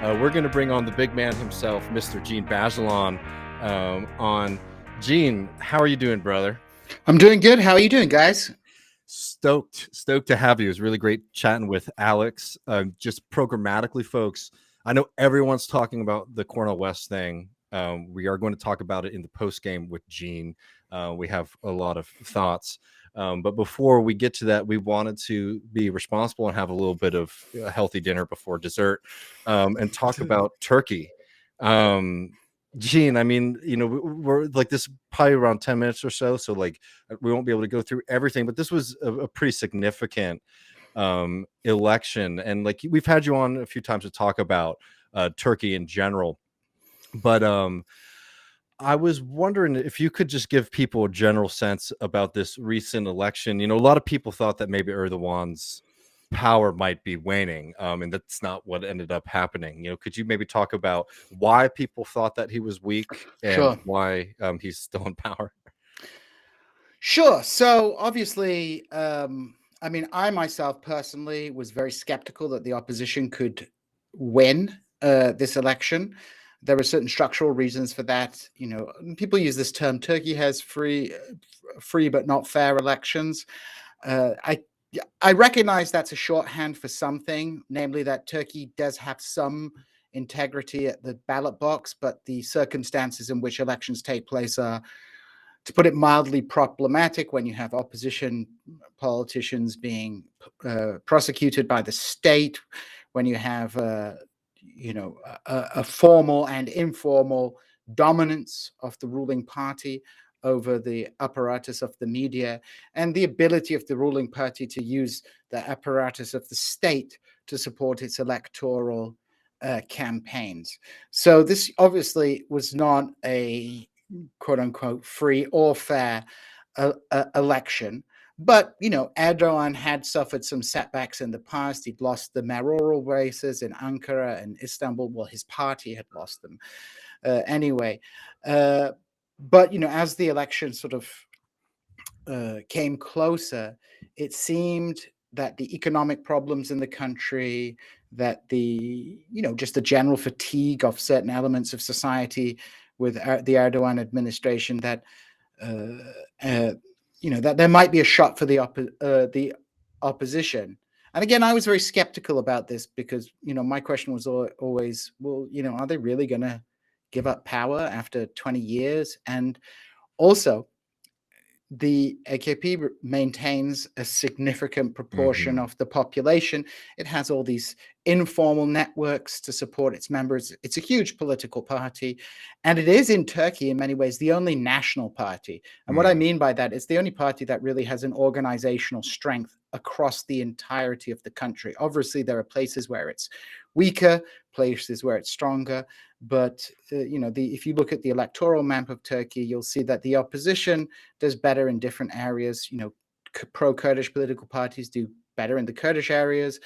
we're going to bring on the big man himself, Mr. Djene Bajalan, on. Djene, how are you doing, brother? I'm doing good. How are you doing, guys? Stoked to have you. It was really great chatting with Alex. Just programmatically, folks, I know everyone's talking about the Cornel West thing. We are going to talk about it in the post game with Djene. We have a lot of thoughts. But before we get to that, we wanted to be responsible and have a little bit of a healthy dinner before dessert, and talk about Turkey. Djene, I mean, we're like this probably around 10 minutes or so. So like we won't be able to go through everything, but this was a pretty significant election. And like we've had you on a few times to talk about Turkey in general. But I was wondering if you could just give people a general sense about this recent election. A lot of people thought that maybe Erdogan's power might be waning, and that's not what ended up happening. Could you maybe talk about why people thought that he was weak and Sure. why he's still in power? Sure. So obviously, I mean, I myself personally was very skeptical that the opposition could win this election. There are certain structural reasons for that. People use this term: Turkey has free but not fair elections. I recognize that's a shorthand for something, namely that Turkey does have some integrity at the ballot box, but the circumstances in which elections take place are, to put it mildly, problematic when you have opposition politicians being prosecuted by the state, when you have a formal and informal dominance of the ruling party over the apparatus of the media, and the ability of the ruling party to use the apparatus of the state to support its electoral campaigns. So this obviously was not a quote-unquote free or fair election. But, Erdogan had suffered some setbacks in the past. He'd lost the mayoral races in Ankara and Istanbul. Well, his party had lost them anyway. But, as the election sort of came closer, it seemed that the economic problems in the country, that just the general fatigue of certain elements of society with the Erdogan administration, that that there might be a shot for the opposition. And again, I was very skeptical about this because my question was always, well, are they really going to give up power after 20 years? And also, the AKP maintains a significant proportion of the population. It has all these informal networks to support its members. It's a huge political party. And it is in Turkey, in many ways, the only national party. And what I mean by that, it's the only party that really has an organizational strength across the entirety of the country. Obviously, there are places where it's weaker, places where it's stronger. But, if you look at the electoral map of Turkey, you'll see that the opposition does better in different areas. Pro-Kurdish political parties do better in the Kurdish areas.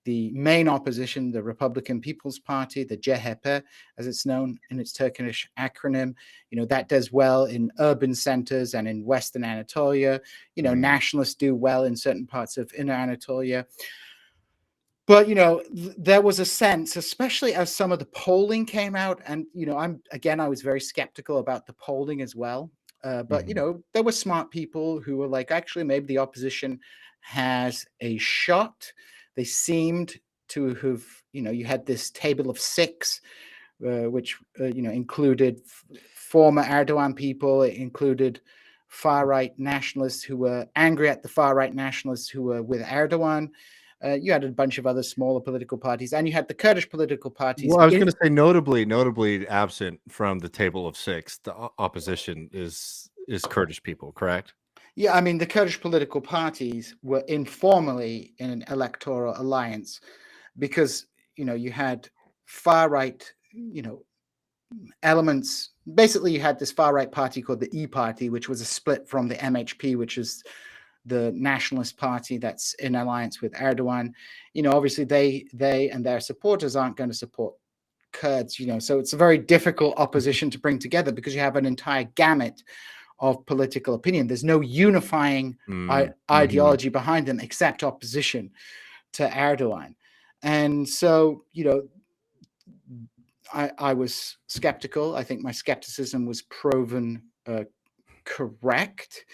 The main opposition, the Republican People's Party, the CHP, as it's known in its Turkish acronym, that does well in urban centers and in Western Anatolia. Nationalists do well in certain parts of Inner Anatolia. But, there was a sense, especially as some of the polling came out, and, I was very skeptical about the polling as well. But, there were smart people who were like, actually, maybe the opposition has a shot. They seemed to have, you had this table of six, which, included former Erdogan people. It included far-right nationalists who were angry at the far-right nationalists who were with Erdogan. You had a bunch of other smaller political parties, and you had the Kurdish political parties. Well, I was going to say notably absent from the table of six, the opposition is Kurdish people, correct? Yeah, I mean, the Kurdish political parties were informally in an electoral alliance because, you had far-right, elements. Basically, you had this far-right party called the E Party, which was a split from the MHP, which is the nationalist party that's in alliance with Erdogan. Obviously they and their supporters aren't going to support Kurds, so it's a very difficult opposition to bring together because you have an entire gamut of political opinion. There's no unifying ideology behind them except opposition to Erdogan. And so, I was skeptical. I think my skepticism was proven correct.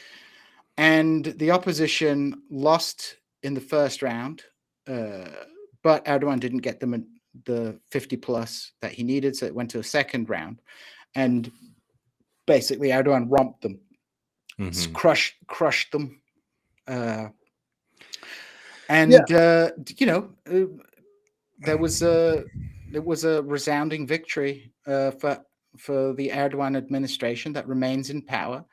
And the opposition lost in the first round, but Erdogan didn't get them the 50 plus that he needed, so it went to a second round. And basically Erdogan romped them, crushed them. There was a resounding victory for the Erdogan administration that remains in power.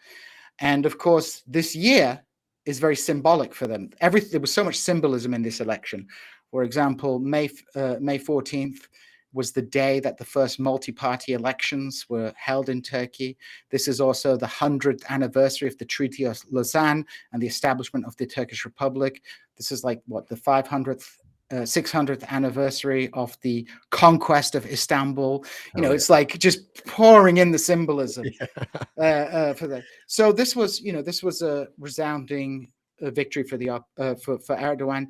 And of course, this year is very symbolic for them. There was so much symbolism in this election. For example, May 14th was the day that the first multi-party elections were held in Turkey. This is also the 100th anniversary of the Treaty of Lausanne and the establishment of the Turkish Republic. This is like what, the 600th anniversary of the conquest of Istanbul. It's like just pouring in the symbolism for that. So this was a resounding victory for for Erdogan,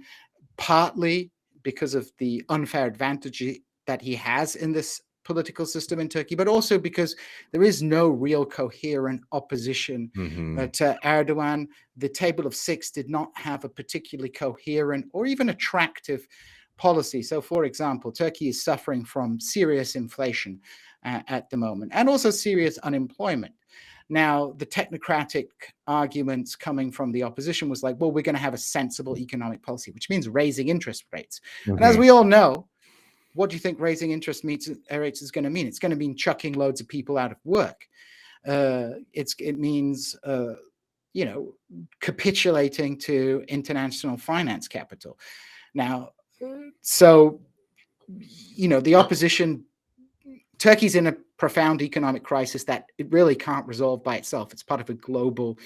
partly because of the unfair advantage that he has in this political system in Turkey, but also because there is no real coherent opposition to Erdogan. The Table of Six did not have a particularly coherent or even attractive policy. So, for example, Turkey is suffering from serious inflation at the moment, and also serious unemployment. Now, the technocratic arguments coming from the opposition was like, well, we're going to have a sensible economic policy, which means raising interest rates. And as we all know, what do you think raising interest rates is going to mean? It's going to mean chucking loads of people out of work. It means capitulating to international finance capital. Now, so the opposition, Turkey's in a profound economic crisis that it really can't resolve by itself. It's part of a global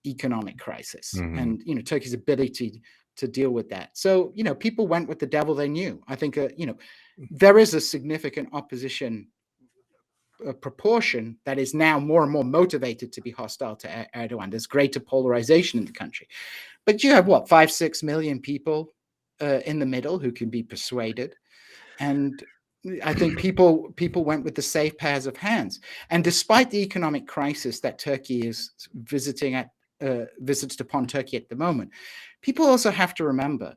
economic crisis, and Turkey's ability to deal with that. So people went with the devil they knew. I think there is a significant opposition proportion that is now more and more motivated to be hostile to Erdogan. There's greater polarization in the country, but you have 5-6 million people in the middle who can be persuaded, and I think people went with the safe pairs of hands. And despite the economic crisis that Turkey is visits upon Turkey at the moment, people also have to remember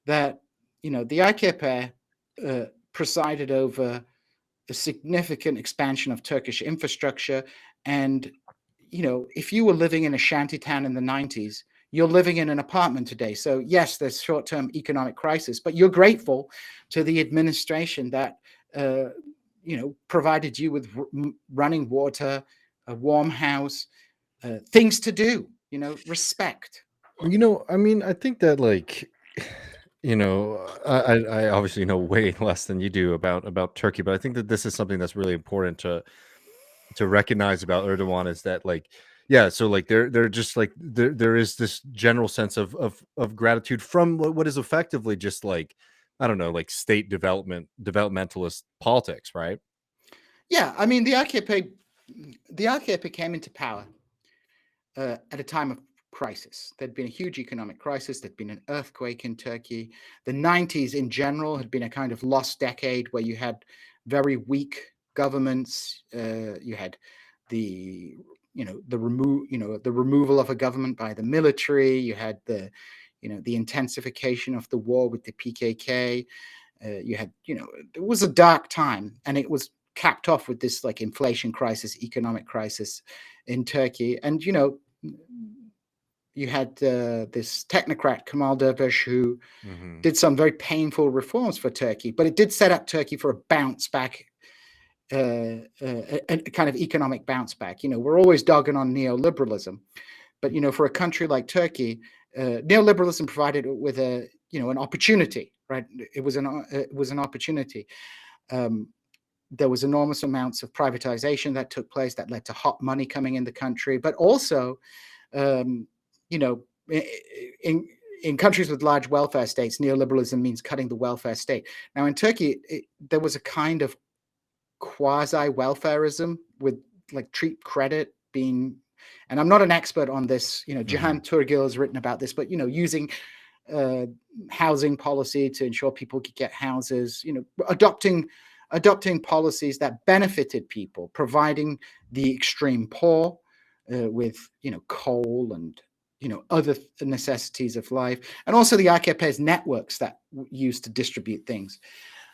that the AKP presided over a significant expansion of Turkish infrastructure. And if you were living in a shanty town in the 90s, you're living in an apartment today. So yes, there's short-term economic crisis, but you're grateful to the administration that provided you with running water, a warm house, things to do. Respect. I mean, I think that I obviously know way less than you do about Turkey, but I think that this is something that's really important to recognize about Erdogan, is that so they're just there is this general sense of gratitude from what is effectively just I don't know, state developmentalist politics, right? Yeah, I mean the AKP came into power at a time of crisis. There'd been a huge economic crisis. There'd been an earthquake in Turkey. The 90s in general had been a kind of lost decade where you had very weak governments. You had the removal of a government by the military. You had the intensification of the war with the PKK. You had it was a dark time, and it was capped off with this inflation crisis, economic crisis in Turkey. And you had this technocrat Kemal Dervish who did some very painful reforms for Turkey, but it did set up Turkey for a bounce back, a kind of economic bounce back. We're always dogging on neoliberalism, but for a country like Turkey, neoliberalism provided with an opportunity, right? It was an opportunity. There was enormous amounts of privatization that took place that led to hot money coming in the country, but also in countries with large welfare states, neoliberalism means cutting the welfare state. Now, in Turkey, there was a kind of quasi-welfarism with treat credit being, and I'm not an expert on this, Cihan Turgil has written about this, but, using housing policy to ensure people could get houses, adopting adopting policies that benefited people, providing the extreme poor with, coal and, other necessities of life, and also the AKP's networks that used to distribute things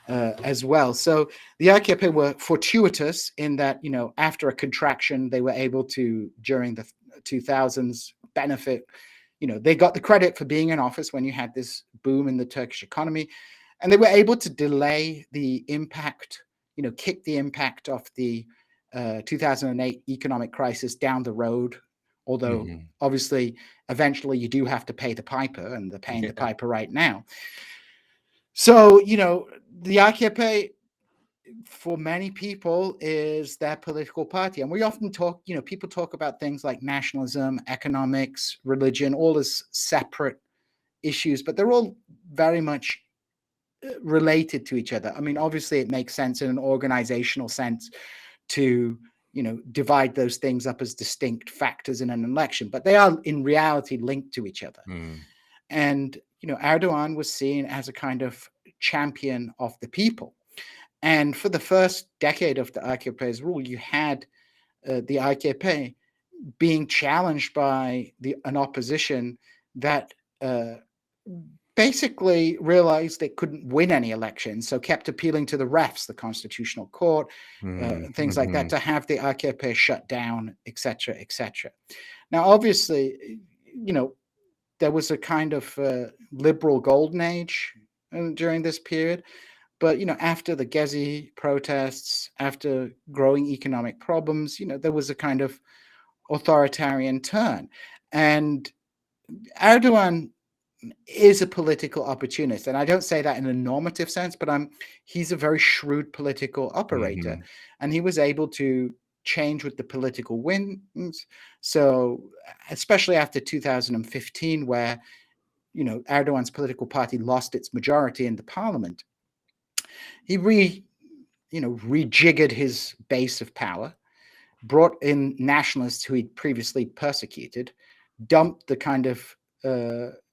as well. So the AKP were fortuitous in that, after a contraction, they were able to, during the 2000s, benefit. They got the credit for being in office when you had this boom in the Turkish economy, and they were able to delay the impact, kick the impact of the 2008 economic crisis down the road. Although obviously, eventually you do have to pay the piper, and they're paying the piper right now. So, the AKP, for many people, is their political party. And we often talk, people talk about things like nationalism, economics, religion, all as separate issues, but they're all very much related to each other. I mean, obviously, it makes sense in an organizational sense to, divide those things up as distinct factors in an election, but they are in reality linked to each other. And, Erdogan was seen as a kind of champion of the people. And for the first decade of the AKP's rule, you had the AKP being challenged by an opposition that basically realized they couldn't win any elections, so kept appealing to the refs, the Constitutional Court, things like that, to have the AKP shut down, etc., etc. Now, obviously, there was a kind of liberal golden age during this period. But, after the Gezi protests, after growing economic problems, there was a kind of authoritarian turn. And Erdogan is a political opportunist. And I don't say that in a normative sense, but he's a very shrewd political operator. And he was able to change with the political winds. So especially after 2015, where, Erdogan's political party lost its majority in the parliament, he rejiggered his base of power, brought in nationalists who he'd previously persecuted, dumped the kind of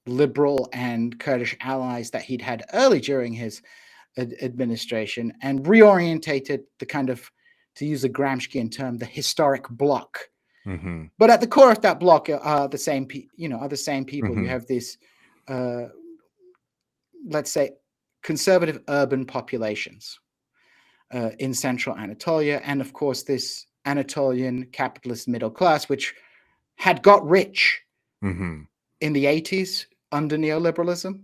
liberal and Kurdish allies that he'd had early during his administration, and reorientated the kind of, to use a Gramscian term, the historic bloc. But at the core of that bloc are the same people. You have this, let's say, conservative urban populations in central Anatolia, and of course this Anatolian capitalist middle class, which had got rich in the 80s under neoliberalism,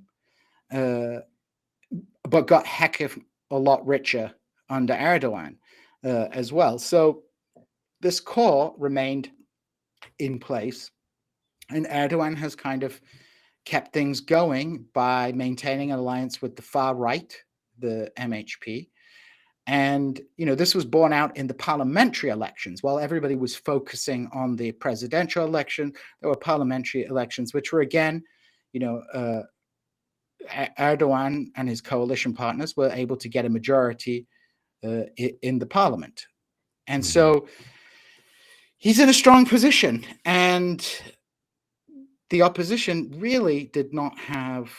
but got heck of a lot richer under Erdogan as well. So this core remained in place, and Erdogan has kind of kept things going by maintaining an alliance with the far right, the MHP. And, this was borne out in the parliamentary elections. While everybody was focusing on the presidential election, there were parliamentary elections, which were, again, Erdogan and his coalition partners were able to get a majority in the parliament. And so he's in a strong position. And the opposition really did not have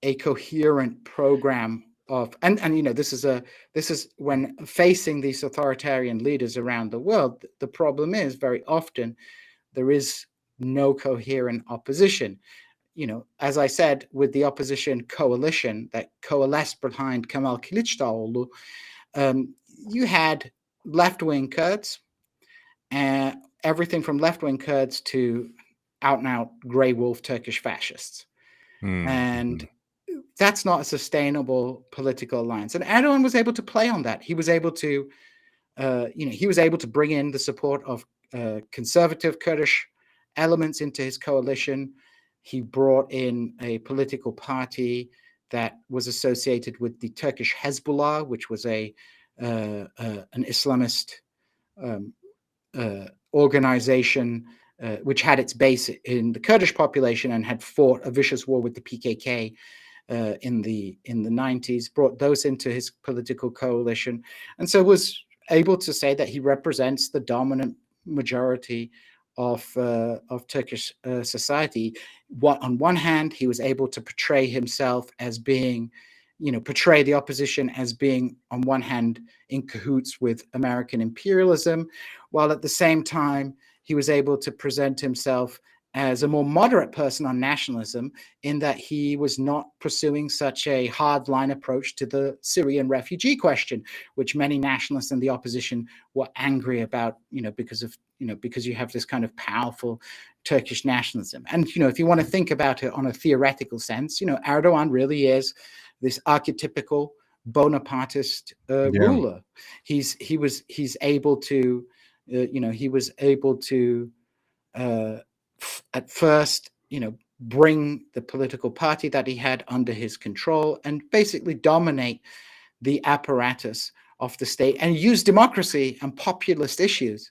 a coherent program of, and this is when facing these authoritarian leaders around the world, the problem is very often there is no coherent opposition. As I said, with the opposition coalition that coalesced behind Kemal Kılıçdaroğlu, you had left-wing Kurds, and everything from left-wing Kurds to out-and-out grey wolf Turkish fascists. And that's not a sustainable political alliance. And Erdogan was able to play on that. He was able to, bring in the support of conservative Kurdish elements into his coalition. He brought in a political party that was associated with the Turkish Hezbollah, which was an Islamist organization which had its base in the Kurdish population and had fought a vicious war with the PKK in the 90s, brought those into his political coalition, and so was able to say that he represents the dominant majority of Turkish society. On one hand, he was able to portray himself as being portray the opposition as being, on one hand, in cahoots with American imperialism, while at the same time he was able to present himself as a more moderate person on nationalism, in that he was not pursuing such a hardline approach to the Syrian refugee question, which many nationalists in the opposition were angry about, because you have this kind of powerful Turkish nationalism. And, if you want to think about it on a theoretical sense, Erdogan really is this archetypical Bonapartist ruler. He's able to, at first, bring the political party that he had under his control and basically dominate the apparatus of the state and use democracy and populist issues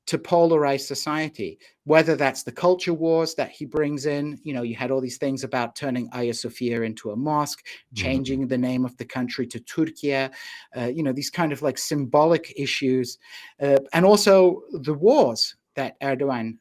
to polarize society, whether that's the culture wars that he brings in. You had all these things about turning Hagia Sophia into a mosque, changing the name of the country to Turkey, these kind of like symbolic issues, and also the wars that Erdogan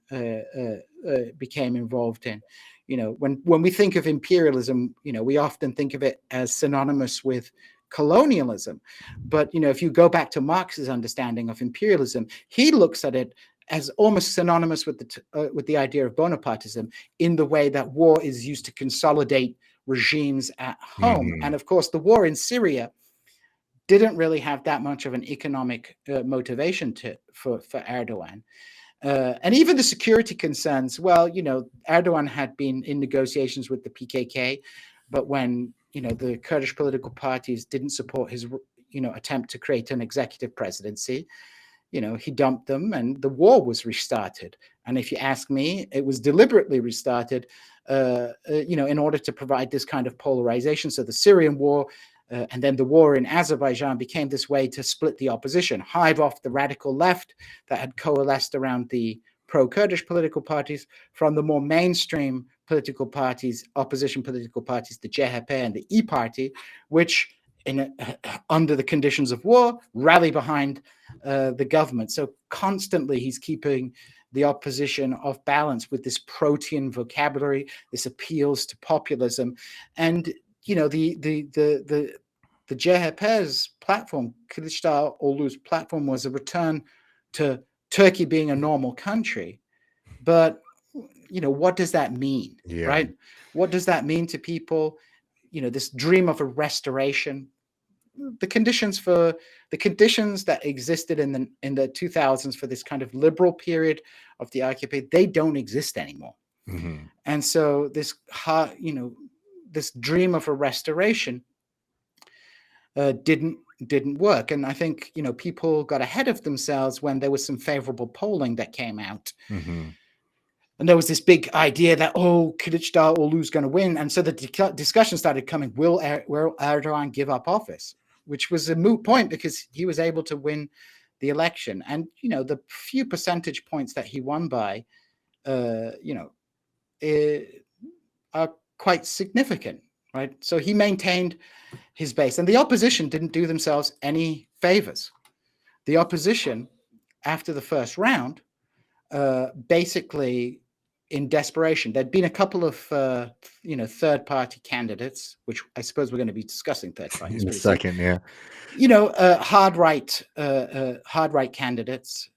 became involved in. When we think of imperialism, we often think of it as synonymous with colonialism. But, if you go back to Marx's understanding of imperialism, he looks at it as almost synonymous with the idea of Bonapartism, in the way that war is used to consolidate regimes at home. And of course, the war in Syria didn't really have that much of an economic motivation for Erdogan. And even the security concerns, well, Erdogan had been in negotiations with the PKK, but when the Kurdish political parties didn't support his, attempt to create an executive presidency, he dumped them and the war was restarted. And if you ask me, it was deliberately restarted, in order to provide this kind of polarization. So the Syrian war and then the war in Azerbaijan became this way to split the opposition, hive off the radical left that had coalesced around the pro-Kurdish political parties from the more mainstream political parties, opposition political parties, the CHP and the E Party, which under the conditions of war, rally behind the government. So constantly he's keeping the opposition off balance with this protean vocabulary, this appeals to populism. And, the CHP's platform, Kılıçdaroğlu's platform, was a return to Turkey being a normal country. But, what does that mean, right? What does that mean to people? This dream of a restoration. The conditions that existed in the 2000s for this kind of liberal period of the AKP, they don't exist anymore. And so this dream of a restoration didn't work. And I think people got ahead of themselves when there was some favorable polling that came out. And there was this big idea that, Kılıçdaroğlu's going to win. And so the discussion started coming, will Erdogan give up office? Which was a moot point because he was able to win the election. And, the few percentage points that he won by, are quite significant, right? So he maintained his base. And the opposition didn't do themselves any favors. The opposition, after the first round, basically, in desperation, there'd been a couple of third-party candidates, which I suppose we're going to be discussing third parties in a second. Hard right candidates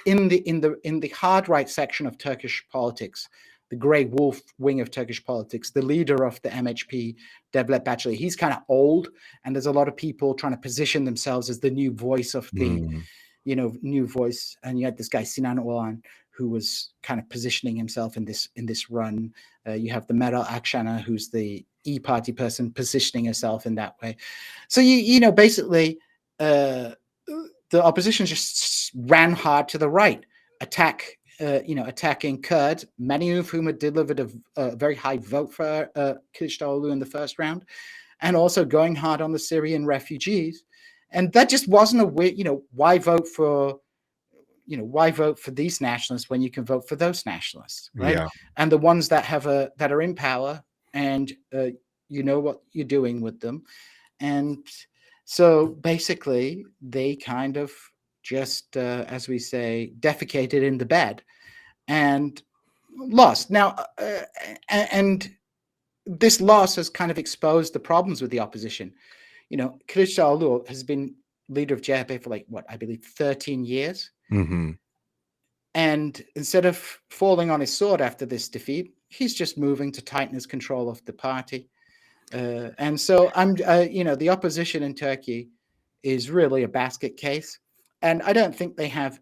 in the hard right section of Turkish politics, the grey wolf wing of Turkish politics. The leader of the MHP, Devlet Bahçeli, he's kind of old, and there's a lot of people trying to position themselves as the new voice of the new voice. And you had this guy Sinan Oğan, who was kind of positioning himself in this run. You have the Meral Akşener, who's the E Party person, positioning herself in that way. So basically, the opposition just ran hard to the right, attacking Kurds, many of whom had delivered a very high vote for Kılıçdaroğlu in the first round, and also going hard on the Syrian refugees. And that just wasn't a way. Why vote for these nationalists when you can vote for those nationalists, right? Yeah. And the ones that are in power, and what you're doing with them. And so basically they kind of just, as we say, defecated in the bed and lost. Now, and this loss has kind of exposed the problems with the opposition. Kılıçdaroğlu has been leader of CHP for I believe 13 years. Mm-hmm. And instead of falling on his sword after this defeat, he's just moving to tighten his control of the party. And so the opposition in Turkey is really a basket case. And I don't think they have,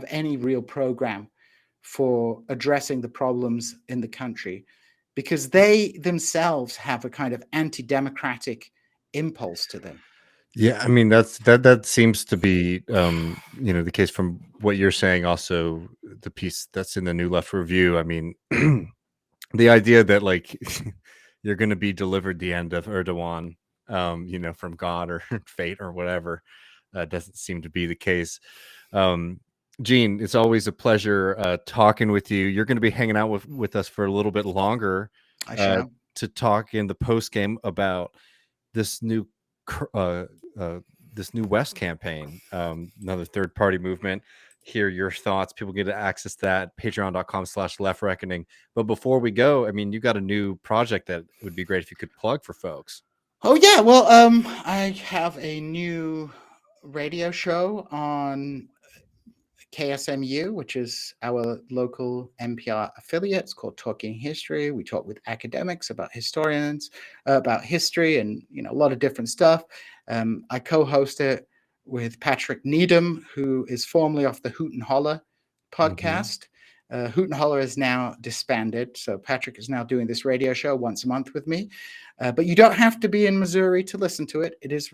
any real program for addressing the problems in the country, because they themselves have a kind of anti-democratic impulse to them. Yeah, I mean that seems to be the case from what you're saying. Also, the piece that's in the New Left Review. I mean, the idea that you're going to be delivered the end of Erdogan, from God or fate or whatever, doesn't seem to be the case. Djene, it's always a pleasure talking with you. You're going to be hanging out with us for a little bit longer. I shall. To talk in the post game about this new West campaign, another third party movement. Hear your thoughts. People get access to that patreon.com/left reckoning. But before we go, I mean, you got a new project that would be great if you could plug for folks. Oh yeah, well, I have a new radio show on KSMU, which is our local NPR affiliate. It's called Talking History. We talk with academics about historians, about history, and a lot of different stuff. I co-host it with Patrick Needham, who is formerly off the Hoot and Holler podcast. Hoot and Holler is now disbanded, so Patrick is now doing this radio show once a month with me. But you don't have to be in Missouri to listen to it. It's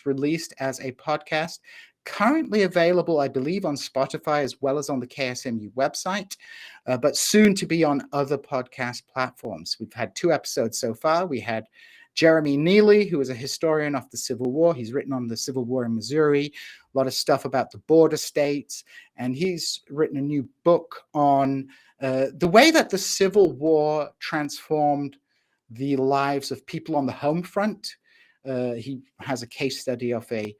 released as a podcast. Currently available, I believe, on Spotify as well as on the KSMU website, but soon to be on other podcast platforms. We've had 2 episodes so far. We had Jeremy Neely, who is a historian of the Civil War. He's written on the Civil War in Missouri, a lot of stuff about the border states, and he's written a new book on the way that the Civil War transformed the lives of people on the home front. He has a case study of a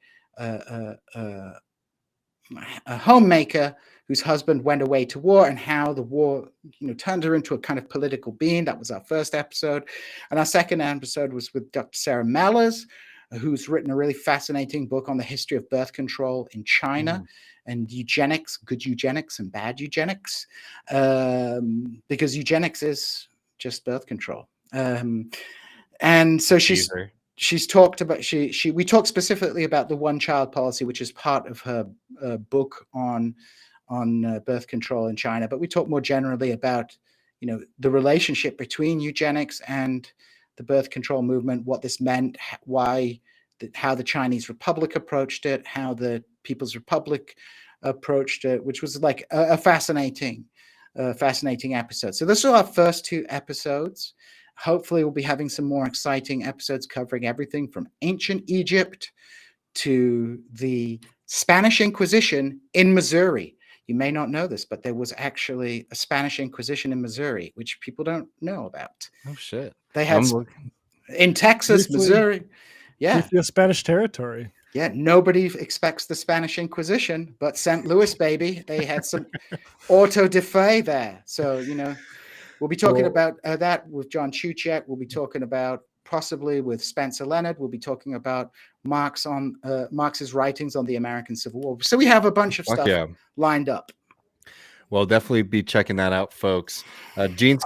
homemaker whose husband went away to war, and how the war, turned her into a kind of political being. That was our first episode. And our second episode was with Dr. Sarah Mellers, who's written a really fascinating book on the history of birth control in China and eugenics, good eugenics and bad eugenics, because eugenics is just birth control. And so she's talked about, we talked specifically about the one-child policy, which is part of her book on birth control in China. But we talk more generally about, the relationship between eugenics and the birth control movement, what this meant, how the Chinese Republic approached it, how the People's Republic approached it, which was like a fascinating episode. So those are our first 2 episodes. Hopefully we'll be having some more exciting episodes covering everything from ancient Egypt to the Spanish Inquisition in Missouri. You may not know this, but there was actually a Spanish Inquisition in Missouri, which people don't know about. Oh, shit. They had in Texas, Missouri. Yeah. Briefly a Spanish territory. Yeah, nobody expects the Spanish Inquisition, but St. Louis, baby, they had some auto de fe there. So, we'll be talking about that with John Chuchek. We'll be talking about possibly with Spencer Leonard. We'll be talking about Marx's writings on the American Civil War. So we have a bunch of stuff lined up. Well, definitely be checking that out, folks. Djene's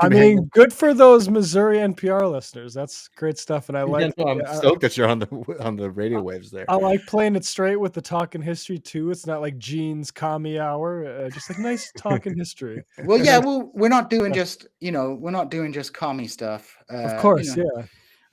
good for those Missouri NPR listeners. That's great stuff, and I'm stoked that you're on the radio waves there. I like playing it straight with the talking history too. It's not like Gene's commie hour, just like nice talking history. Well, yeah, we're not doing just commie stuff. Of course, yeah.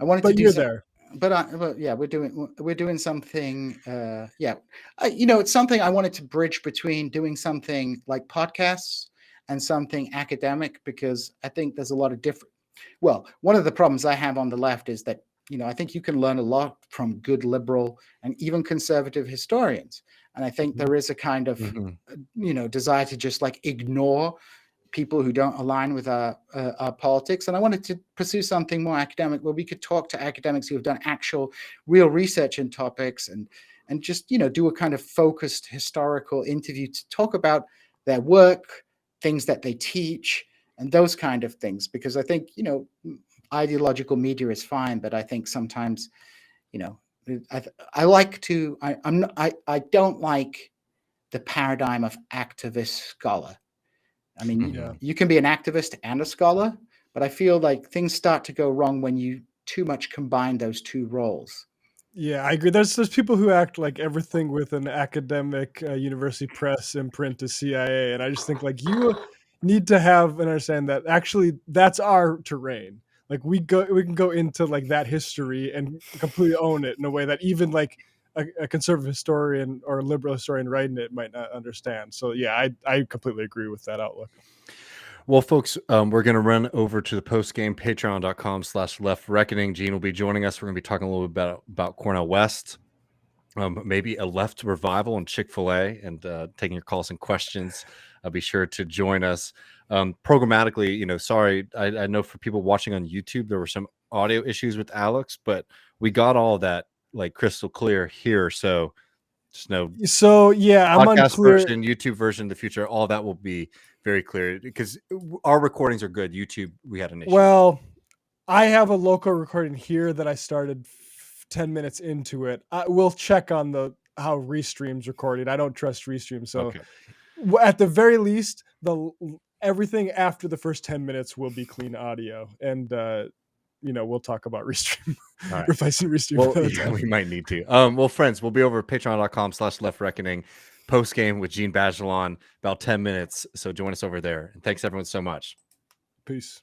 I wanted to do you're there. But yeah, we're doing something. It's something I wanted to bridge between doing something like podcasts and something academic, because I think there's a lot of different. Well, one of the problems I have on the left is that I think you can learn a lot from good liberal and even conservative historians, and I think there is a kind of desire to just ignore people who don't align with our politics. And I wanted to pursue something more academic, where we could talk to academics who have done actual real research in topics, and just do a kind of focused historical interview to talk about their work, things that they teach, and those kind of things. Because I think, you know, ideological media is fine, but I think sometimes, you know, I like to, I don't like the paradigm of activist scholar. I mean, Yeah. you can be an activist and a scholar, but I feel like things start to go wrong when you too much combine those two roles. Yeah, I agree. There's people who act like everything with an academic university press imprint is CIA, and I just think like you need to have and understand that actually that's our terrain. Like we can go into like that history and completely own it in a way that even like a conservative historian or a liberal historian writing it might not understand. So yeah, I completely agree with that outlook. Well, folks, we're going to run over to the post game, patreon.com/left reckoning. Gene will be joining us. We're going to be talking a little bit about Cornel West, maybe a left revival and Chick-fil-A, and taking your calls and questions. Be sure to join us. Programmatically, you know, sorry, I know for people watching on YouTube, there were some audio issues with Alex, but we got all of that like crystal clear here. So just know So yeah, I'm podcast unclear. version, YouTube version in the future, all that will be very clear because our recordings are good. YouTube, we had an issue. Well, I have a local recording here that I started 10 minutes into it. I will check on the how Restream's recording. I don't trust Restream, so Okay. at the very least, the everything after the first 10 minutes will be clean audio, and you know, we'll talk about Restream All right. replacing Restream. Well, another yeah, time. we might need to. Well, friends, we'll be over at patreon.com/left reckoning post game with Djene Bajalan about 10 minutes. So join us over there. And thanks everyone so much. Peace.